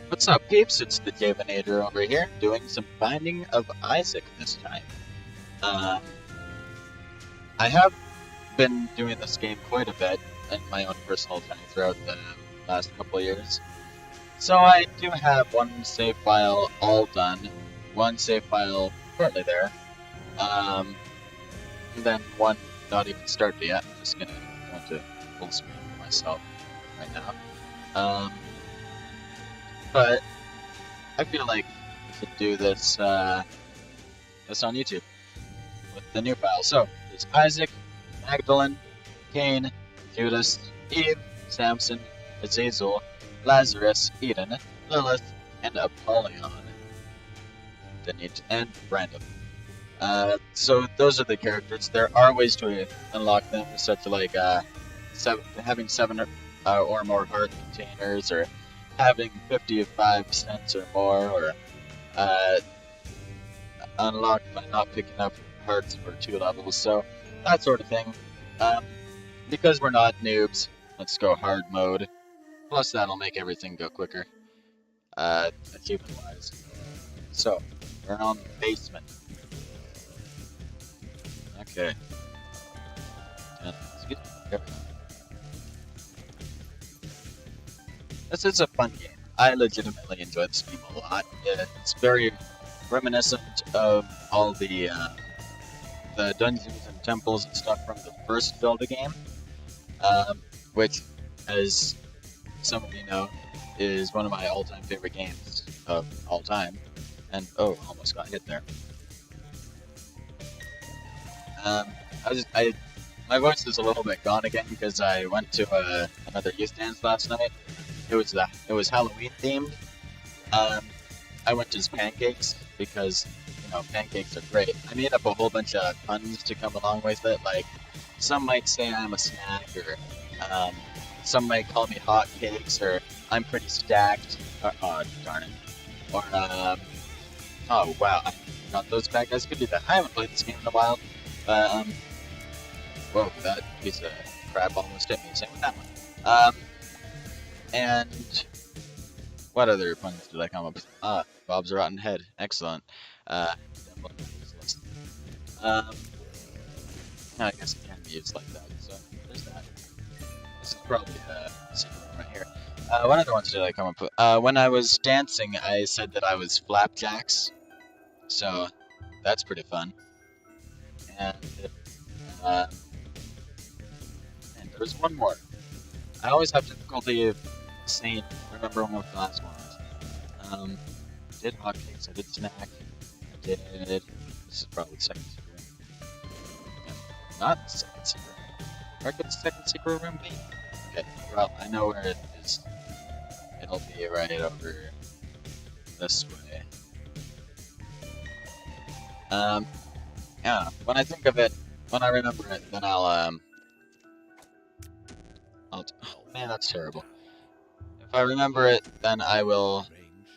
What's up, peeps? It's the Javanator over here, doing some Binding of Isaac this time. Um, I have been doing this game quite a bit in my own personal time throughout the last couple of years. So I do have one save file all done, one save file currently there, um, and then one not even started yet. I'm just gonna go into full screen for myself right now. Um, but I feel like we should do this on YouTube with the new file. So there's Isaac, Magdalene, Cain, Judas, Eve, Samson, Azazel, Lazarus, Eden, Lilith, and Apollyon. And Brandon. So those are the characters. There are ways to unlock them, such like having seven or more heart containers, or having 55 cents or more, or unlocked by not picking up hearts for 2 levels. So that sort of thing. Because we're not noobs, let's go hard mode. Plus that'll make everything go quicker, achievement-wise. So, we're on the basement. Okay. Excuse me. This is a fun game. I legitimately enjoy this game a lot. It's very reminiscent of all the dungeons and temples and stuff from the first Zelda game, which, as some of you know, is one of my all-time favorite games of all time. And oh, almost got hit there. My voice is a little bit gone again because I went to another youth dance last night. It was Halloween themed. I went as pancakes because pancakes are great. I made up a whole bunch of puns to come along with it. Like some might say I'm a snack, or some might call me hot cakes, or I'm pretty stacked. Oh darn it! Or oh wow, I got those bad guys. Could do that. I haven't played this game in a while. But whoa, that piece of crap almost hit me. Same with that one. And what other puns did I come up with? Bob's Rotten Head. Excellent. I guess it can be used like that. So there's that. This is probably a secret right here. What other ones did I come up with? When I was dancing, I said that I was flapjacks. So that's pretty fun. And there was one more. I always have difficulty remembering what the last one was. Did hotcakes, I did snack, I did. This is probably the second secret room. No, not the second secret room. Where could the second secret room be? Okay, well, I know where it is. It'll be right over this way. Yeah, when I think of it, when I remember it, then oh man, that's terrible. If I remember it, then I will.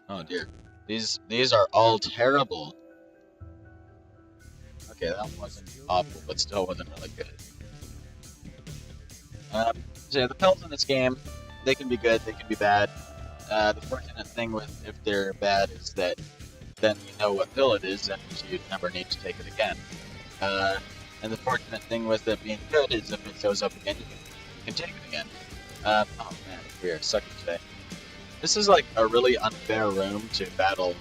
Oh dear, these are all terrible. Okay, that wasn't awful, but still wasn't really good. So yeah, the pills in this game, they can be good, they can be bad. The fortunate thing with if they're bad is that then you know what pill it is, and you never need to take it again. And the fortunate thing with it being good is if it shows up again, you can take it again. Oh man, we are sucky today. This is like a really unfair room to battle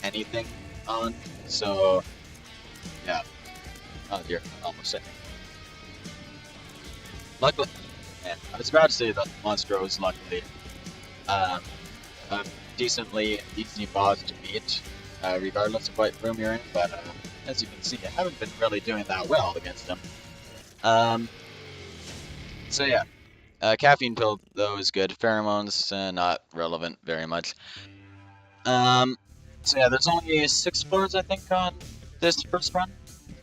anything on, so yeah. Oh dear, almost hit me. Luckily, man, I was about to say that Monstro is luckily a decently easy boss to beat, regardless of what room you're in, but as you can see, I haven't been really doing that well against him. So yeah. Caffeine pill, though, is good. Pheromones, not relevant very much. So yeah, there's only 6 floors, I think, on this first run.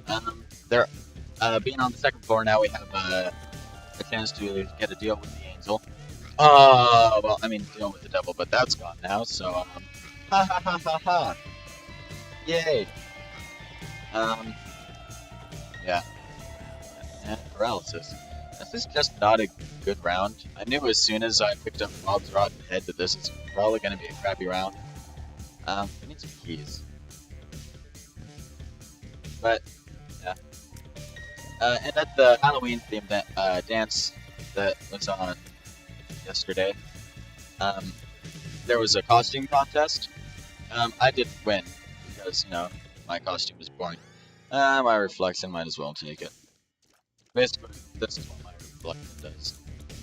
Being on the second floor now, we have a chance to get a deal with the angel. Well, I mean, deal with the devil, but that's gone now, so, ha ha ha ha ha. Yay. Yeah. And paralysis. This is just not a good round. I knew as soon as I picked up Bob's Rotten Head that this is probably going to be a crappy round. We need some keys. But, yeah. And at the Halloween themed dance that was on yesterday, there was a costume contest. I didn't win because, my costume was boring. My reflection might as well take it. Basically, this is what my reflection does.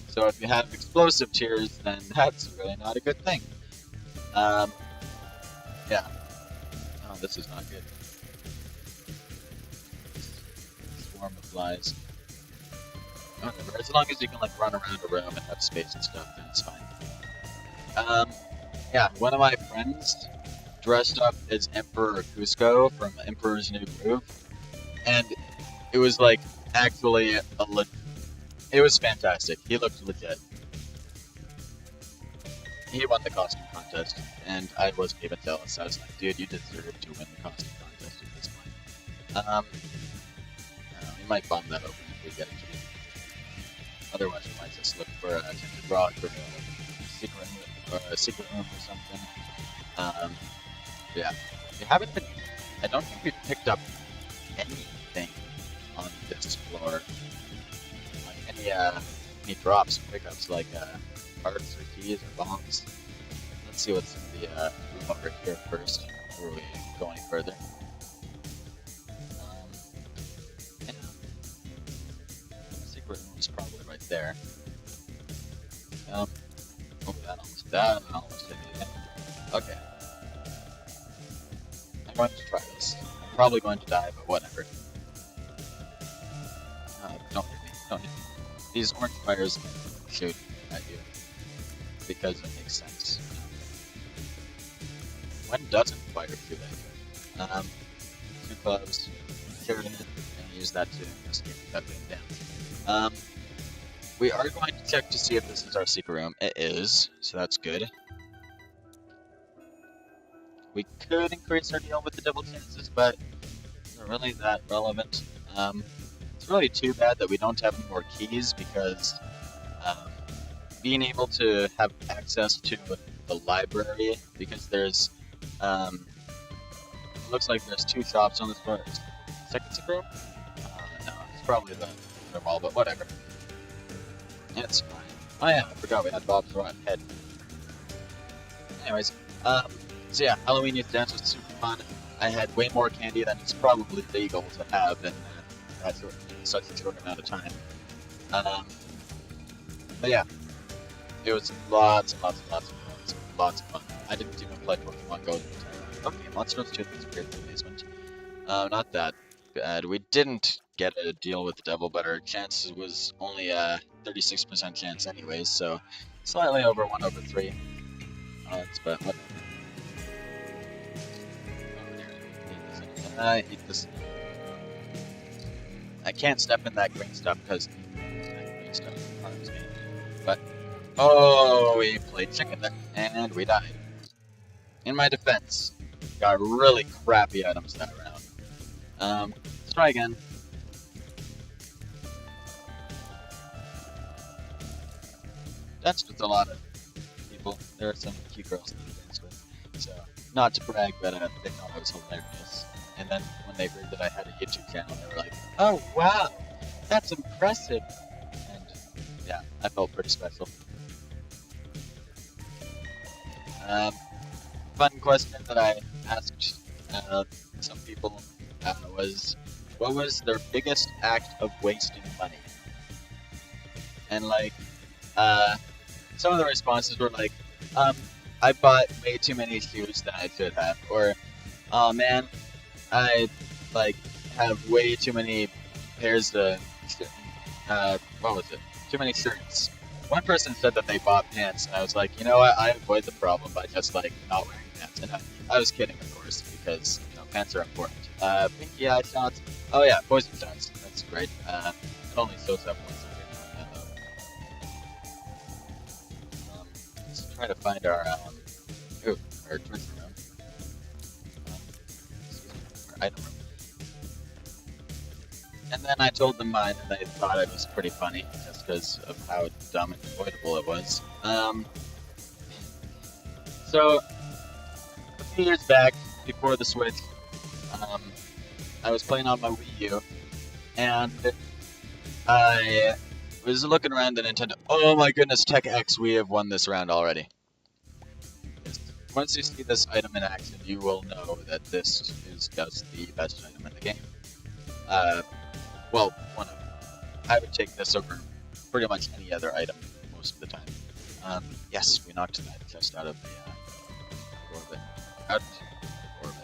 So if you have explosive tears, then that's really not a good thing. Yeah. Oh, this is not good. Swarm of flies. Whatever, as long as you can like run around a room and have space and stuff, then it's fine. Yeah, one of my friends dressed up as Emperor Cusco from Emperor's New Groove, and it was like actually it was fantastic. He looked legit. He won the costume contest, and I wasn't even jealous. I was like, dude, you deserve to win the costume contest at this point. We might bomb that open if we get a key. Otherwise, we might just look for a tinted rock or a secret room or something. Yeah. We haven't been. I don't think we've picked up anything on this floor. Like any drops or pickups, like parts or keys or bombs. Let's see what's in the room over here first before we go any further. Yeah. The secret room is probably right there. Oh, that almost hit me again. Okay. I'm going to try this. I'm probably going to die, but whatever. Don't hit me. Don't hit me. These orange fires shoot at you because it makes sense. When doesn't fire shoot at you? 2 clubs, carry it, and use that to escape that being down. We are going to check to see if this is our secret room. It is, so that's good. We could increase our deal with the double chances, but it's not really that relevant. It's really too bad that we don't have any more keys because being able to have access to the library, because there's looks like there's 2 shops on this floor. Second secret room? No, it's probably the mall, but whatever. It's fine. Oh yeah, I forgot we had Bob's Rotten Head. Anyways, so yeah, Halloween Youth Dance was super fun. I had way more candy than it's probably legal to have in such a short amount of time. But yeah, it was lots and lots and lots of fun. Lots of fun. I didn't even play Pokemon Go the entire time. Okay, Monsters 2 disappeared in the basement. Not that bad. We didn't get a deal with the devil, but our chance was only a 36% chance anyways, so slightly over 1/3 odds, but whatever. I hate this. I can't step in that green stuff because green stuff harms me. But oh, we played chicken there and we died. In my defense, got really crappy items that round. Let's try again. That's just a lot of people. There are some cute girls to dance with. So, not to brag, but they thought I was hilarious. And then when they heard that I had a YouTube channel, they were like, "Oh wow, that's impressive!" And yeah, I felt pretty special. Fun question that I asked some people was, what was their biggest act of wasting money? And like, some of the responses were like, I bought way too many shoes than I should have, or, oh man, I like have way too many pairs of, what was it? Too many shirts. One person said that they bought pants, and I was like, you know what? I avoid the problem by just like not wearing pants. And I was kidding, of course, because pants are important. Pinky eye shots. Oh yeah, poison shots. That's great. It only shows up once every now and then, though. Let's try to find our our treasure room. Our item room. And then I told them mine, and they thought it was pretty funny, just because of how dumb and avoidable it was. So, a few years back, before the Switch, um, I was playing on my Wii U, and I was looking around the Nintendo. Oh my goodness, Tech X, we have won this round already. Once you see this item in action, you will know that this is just the best item in the game. Well, one of them. I would take this over pretty much any other item most of the time. Yes, we knocked that chest out of the orbit.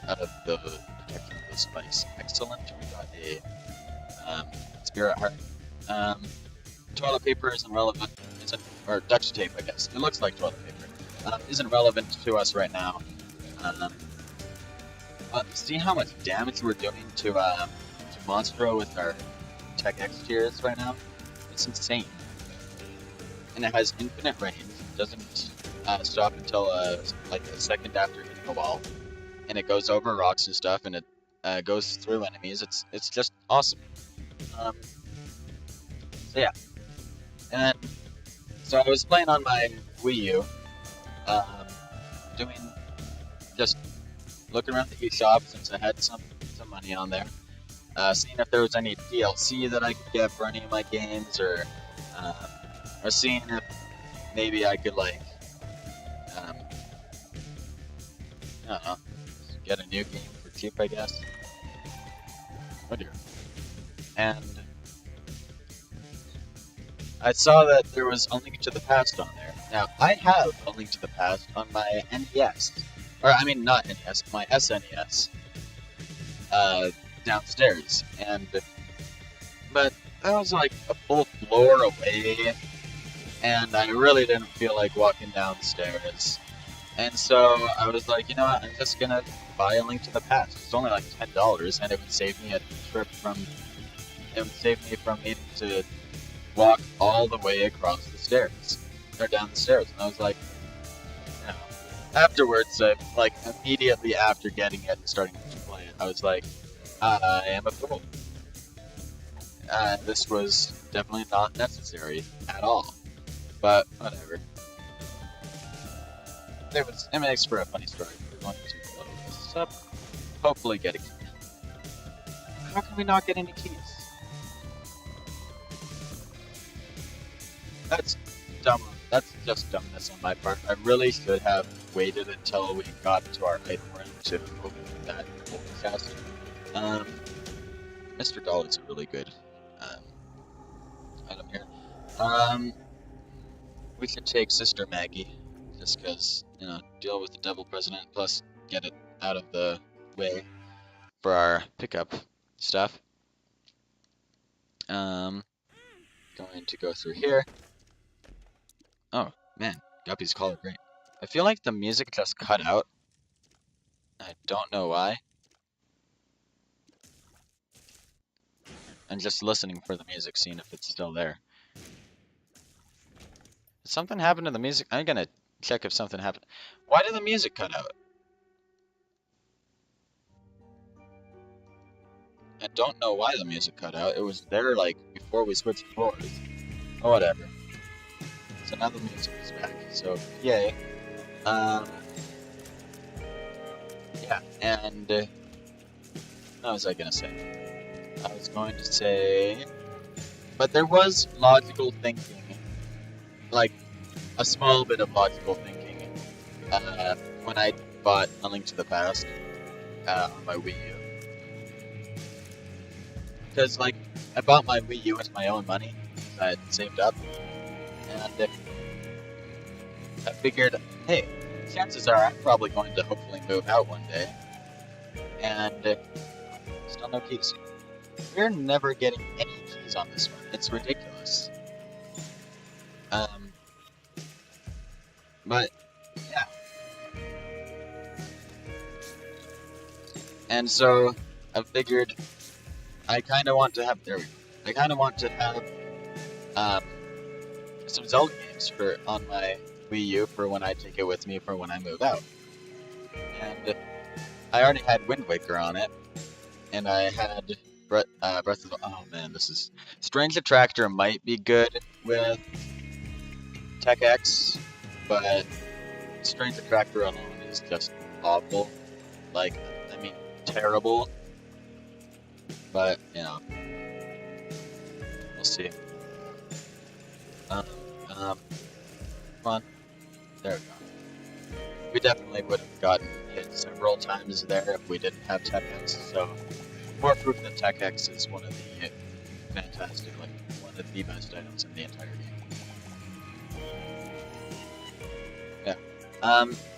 Out of the protection of the spice. Excellent. We got a spirit heart. Toilet paper isn't relevant. Or duct tape, I guess. It looks like toilet paper. Isn't relevant to us right now. See how much damage we're doing to Monstro with our Tech X tiers right now? It's insane. And it has infinite range. It doesn't stop until like a second after hitting a wall. And it goes over rocks and stuff, and it goes through enemies. It's just awesome. So yeah. And so I was playing on my Wii U, doing just looking around the eShop since I had some money on there. Seeing if there was any DLC that I could get for any of my games, or seeing if maybe I could like, I don't know, get a new game for cheap, I guess. Oh dear. And I saw that there was A Link to the Past on there. Now, I have A Link to the Past on my NES. Or, I mean, not NES, my SNES. Downstairs, but that was like a full floor away, and I really didn't feel like walking downstairs, and so I was like, you know what, I'm just gonna buy A Link to the Past. It's only like $10, and it would save me from needing to walk all the way across the stairs, or down the stairs, and I was like, you know, afterwards, like immediately after getting it and starting to play it, I was like, I am a fool. This was definitely not necessary at all. But whatever. It makes for a funny story. We're going to blow this up. Hopefully get a key. How can we not get any keys? That's dumb. That's just dumbness on my part. I really should have waited until we got to our item room to open that chest. Mr. Doll is a really good item here. We should take Sister Maggie, just because, you know, deal with the devil president, plus get it out of the way for our pickup stuff. Going to go through here. Oh, man, Guppy's collar great. I feel like the music just cut out. I don't know why. And just listening for the music, seeing if it's still there. Did something happen to the music? I'm gonna check if something happened. Why did the music cut out? I don't know why the music cut out. It was there like before we switched floors. Oh, whatever. So now the music is back. So yay. Yeah, and what was I gonna say? I was going to say, but there was logical thinking, like a small bit of logical thinking, when I bought A Link to the Past on my Wii U. Because, like, I bought my Wii U with my own money I had saved up, and I figured, hey, chances are I'm probably going to hopefully move out one day, and still no keys. We're never getting any keys on this one. It's ridiculous. But, yeah. And so, I figured I kind of want to have, there we go. I kind of want to have, some Zelda games on my Wii U for when I take it with me for when I move out. And I already had Wind Waker on it, and I had Breath of the... Oh man, this is... Strange Attractor might be good with Tech X, but Strange Attractor alone is just awful. Like, I mean, terrible. But, you know, we'll see. Come on. There we go. We definitely would have gotten hit several times there if we didn't have Tech X, so more proof that Tech X is one of the fantastic, like, one of the best items in the entire game. Yeah.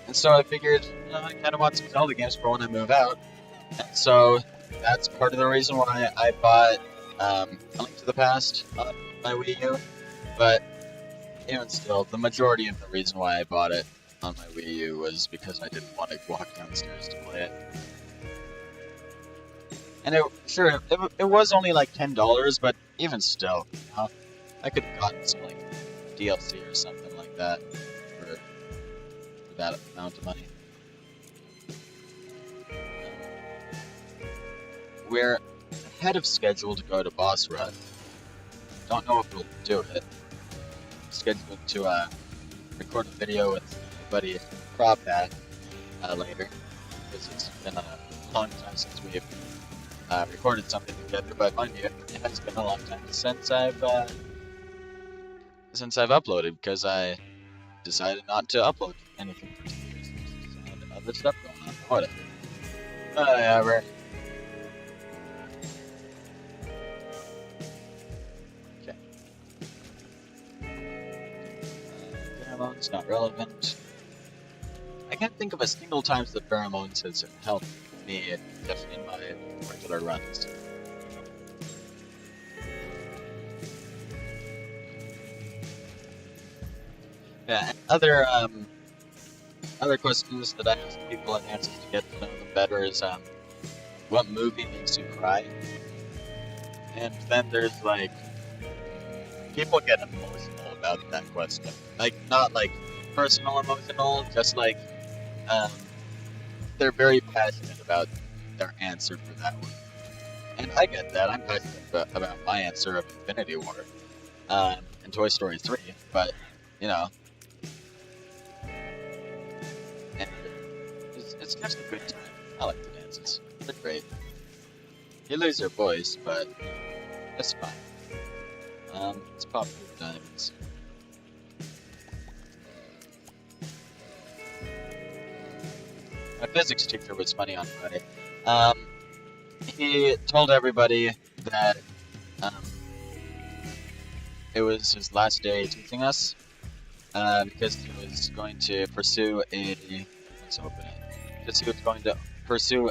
And so I figured, you know, I kind of want some Zelda games for when I move out. And so that's part of the reason why I bought A Link to the Past on my Wii U. But even still, the majority of the reason why I bought it on my Wii U was because I didn't want to walk downstairs to play it. And it was only like $10, but even still, you know, I could have gotten some like DLC or something like that for that amount of money. We're ahead of schedule to go to Boss Rush. Don't know if we'll do it. Scheduled to record a video with my buddy Crawpat later, because it's been a long time since we've recorded something together. But mind you, it has been a long time since I've uploaded, because I decided not to upload anything for 2 years. There's other stuff going on. Whatever. Whatever. Pheromones, not relevant. I can't think of a single time that pheromones has helped me just in my regular runs. Yeah, and other questions that I ask people and answers to get to know them better is what movie makes you cry? And then there's like, people get emotional about that question. Like, not like personal emotional, just like they're very passionate about their answer for that one. And I get that. I'm passionate about my answer of Infinity War and Toy Story 3, but, you know, and it's just a good time. I like the dances. They're great. You lose your voice, but it's fine. It's pop with diamonds. My physics teacher was funny on Friday. He told everybody that it was his last day teaching us because he was going to pursue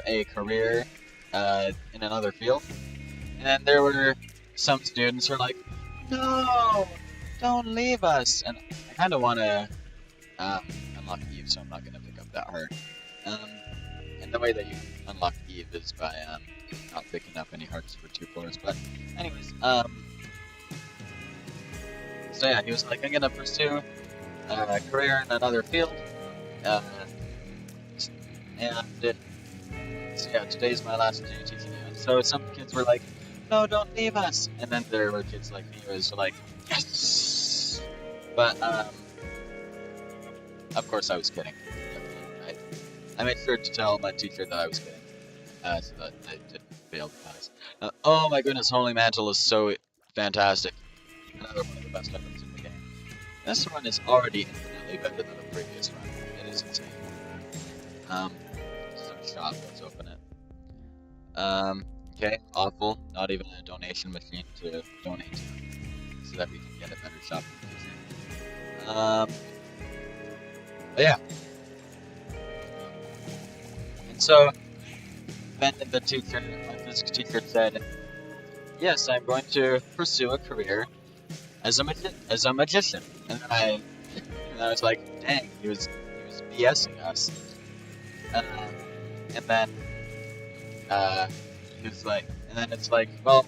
a career in another field. And there were some students who were like, "No, don't leave us." And I kind of want to unlock Eve, so I'm not going to pick up that hard. And the way that you unlock Eve is by not picking up any hearts for 2 floors. But anyways, so yeah, he was like, "I'm gonna pursue a career in another field," and so yeah, today's my last day teaching you. So some kids were like, "No, don't leave us," and then there were kids like me who was like, "Yes!" But of course I was kidding. I made sure to tell my teacher that I was kidding, so that I didn't fail the class. Oh my goodness, Holy Mantle is so fantastic. Another one of the best weapons in the game. This one is already infinitely better than the previous one. It is insane. Some shop, let's open it. Okay, awful. Not even a donation machine to donate to, so that we can get a better shop in the future. But yeah. And so, then the teacher, my physics teacher said, "Yes, I'm going to pursue a career as a magician." And then I was like, dang, he was BSing us. And then he was like, and then it's like, well,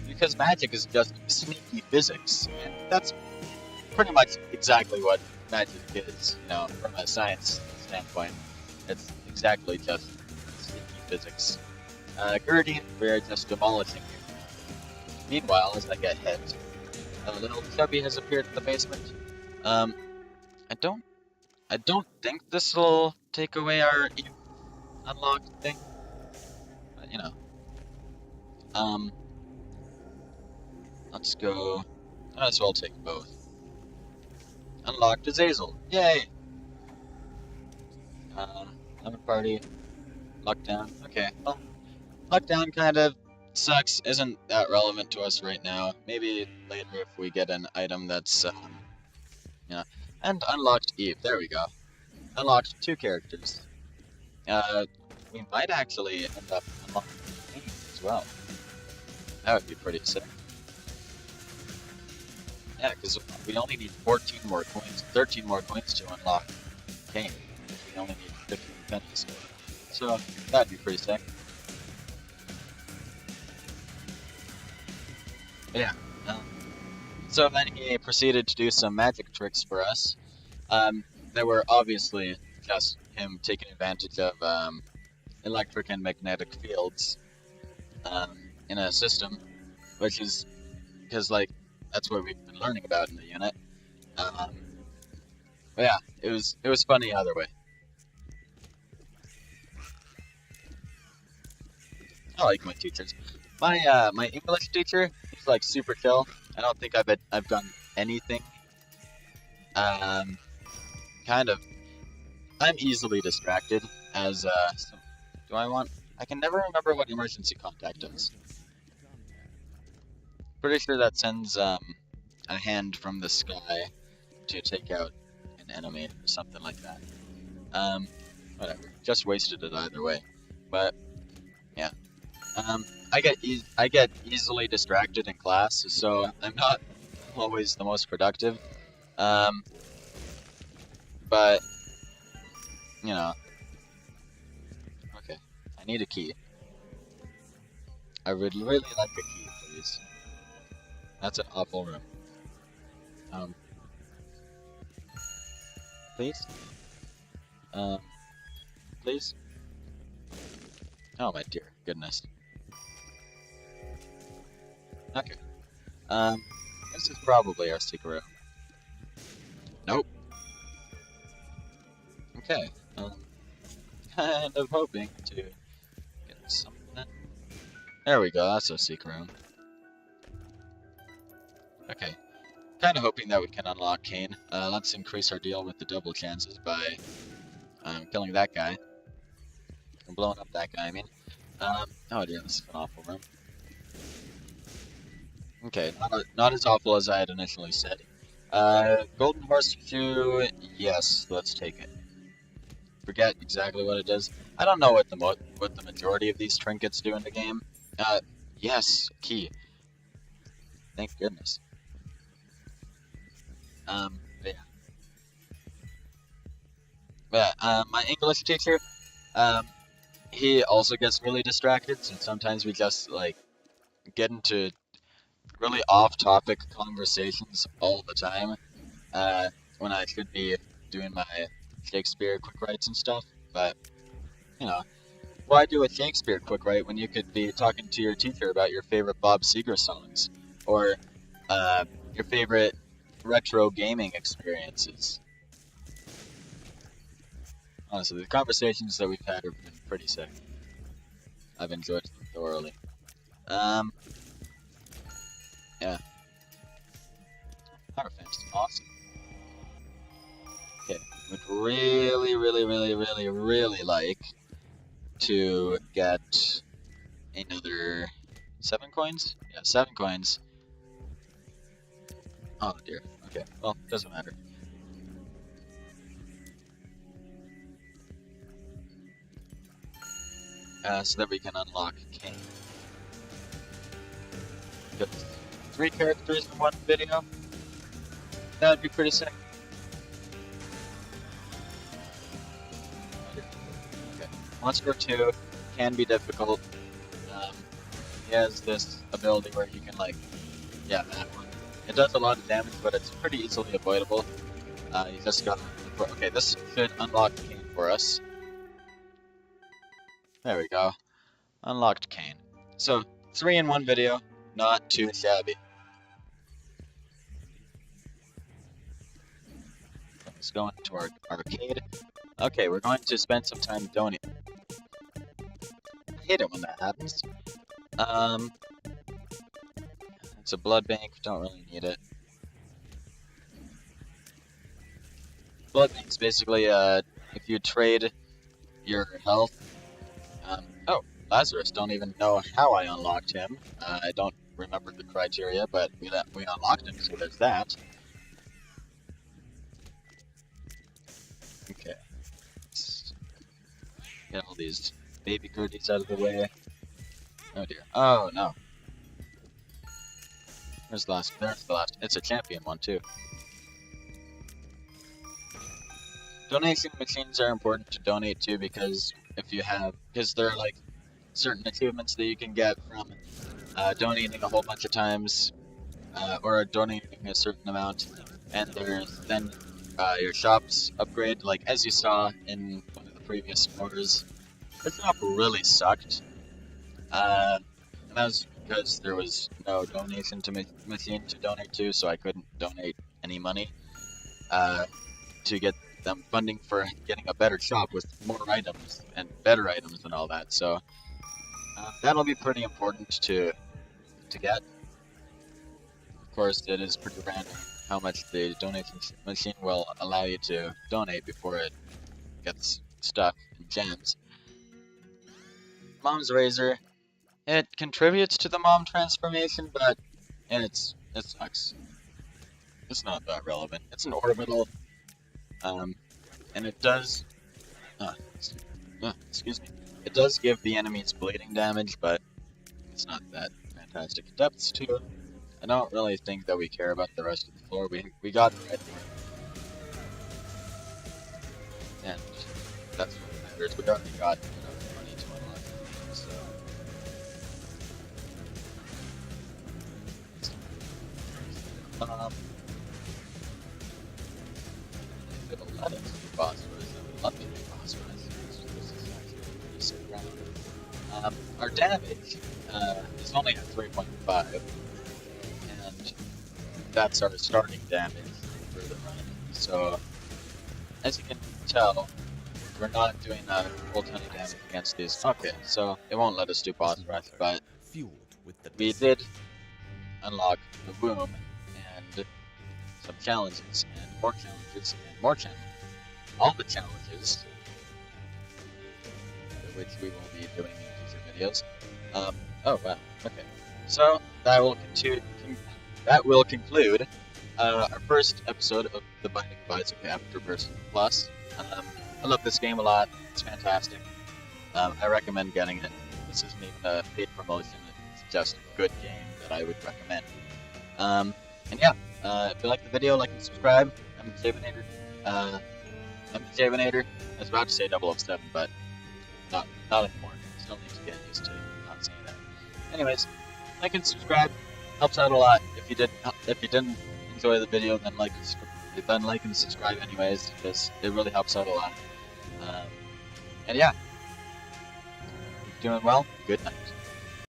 because magic is just sneaky physics, and that's pretty much exactly what magic is, you know, from a science standpoint. It's exactly just sneaky physics. Gertie, we're just demolishing you. Meanwhile, as I get hit, a little chubby has appeared in the basement. Um, I don't think this will take away our unlocked thing, but you know. Let's go. Might as well take both. Unlocked Azazel. Yay! Lemon Party. Lockdown. Okay. Well, lockdown kind of sucks. Isn't that relevant to us right now. Maybe later if we get an item that's, yeah. And unlocked Eve. There we go. Unlocked 2 characters. We might actually end up unlocking Kane as well. That would be pretty sick. Yeah, because we only need 14 more coins, 13 more coins to unlock Kane. We only need 15 pennies. So, that'd be pretty sick. But yeah. So then he proceeded to do some magic tricks for us. That were obviously just him taking advantage of electric and magnetic fields in a system, which is because like that's what we've been learning about in the unit. But yeah, it was funny either way. I like my teachers. My English teacher, he's like super chill. I don't think I've done anything. Kind of. I'm easily distracted. As do I want? I can never remember what emergency contact does. Pretty sure that sends a hand from the sky to take out an enemy or something like that. Whatever. Just wasted it either way. But yeah. I get easily distracted in class, so I'm not always the most productive. But you know. Okay. I need a key. I would really like a key, please. That's an awful room. Please? Please? Oh my dear goodness. Okay. This is probably our secret room. Nope. Okay. Kind of hoping to get something. There we go, that's our secret room. Okay. Kind of hoping that we can unlock Kane. Let's increase our deal with the double chances by killing that guy. And blowing up that guy, I mean. Oh dear, this is an awful room. Okay, not as awful as I had initially said. Golden Horse 2, yes, let's take it. Forget exactly what it does. I don't know what the majority of these trinkets do in the game. Yes, key. Thank goodness. But yeah. But my English teacher, he also gets really distracted, so sometimes we just like get into really off-topic conversations all the time. When I should be doing my Shakespeare quick writes and stuff, but you know, why do a Shakespeare quick write when you could be talking to your teacher about your favorite Bob Seger songs or your favorite retro gaming experiences? Honestly, the conversations that we've had have been pretty sick. I've enjoyed them thoroughly. Yeah. Powerfant's awesome. Okay, would really, really, really, really, really like to get another 7 coins? Yeah, 7 coins. Oh dear. Okay, well, doesn't matter. So that we can unlock King. Get 3 characters in one video. That would be pretty sick. Okay. Monster 2 can be difficult. He has this ability where he can like, yeah, that one. It does a lot of damage, but it's pretty easily avoidable. You just gotta, okay, this should unlock Kane for us. There we go. Unlocked Kane. So, 3 in one video. Not too shabby. Let's go into our arcade. Okay, we're going to spend some time donating. I hate it when that happens. It's a blood bank, don't really need it. Blood bank's basically, if you trade your health, oh, Lazarus, don't even know how I unlocked him. I don't remember the criteria, but we unlocked him, so there's that. Okay. Let's get all these baby goodies out of the way. Oh dear. Oh no. There's the last. There's the last. It's a champion one too. Donation machines are important to donate to because because there are like certain achievements that you can get from donating a whole bunch of times, or donating a certain amount, and there's then your shops upgrade. Like as you saw in one of the previous scores, this shop really sucked. And that was because there was no donation to machine to donate to, so I couldn't donate any money to get them funding for getting a better shop with more items and better items and all that. So that'll be pretty important to get. Of course, it is pretty random how much the donation machine will allow you to donate before it gets stuck and jams. Mom's razor. It contributes to the mom transformation, but it sucks. It's not that relevant. It's an orbital, and it does. Excuse me. It does give the enemies bleeding damage, but it's not that fantastic. Depths too. I don't really think that we care about the rest of the floor. We got red, and that's what matters. We already got enough money to unlock it, so. If it'll let us do boss rush, then we'd love to do boss rush. This is actually a pretty sick round. Our damage is only at 3.5, and that's our starting damage for the run. So, as you can tell, we're not doing a full ton of damage against these. Okay, so it won't let us do boss rush, but we did unlock the boom and some challenges and more challenges and more challenges. All the challenges, which we will be doing in future videos. Oh wow. Okay. So that will conclude our first episode of the Binding of Isaac Afterbirth Plus. I love this game a lot. It's fantastic. I recommend getting it. This isn't even a paid promotion. It's just a good game that I would recommend. And yeah, if you like the video, like and subscribe. I'm the Javinator. I was about to say 007, but not anymore. Still need to get used to not saying that. Anyways, like and subscribe. Helps out a lot. If you didn't enjoy the video, then like and subscribe anyways, because it really helps out a lot. And yeah, keep doing well. Good night.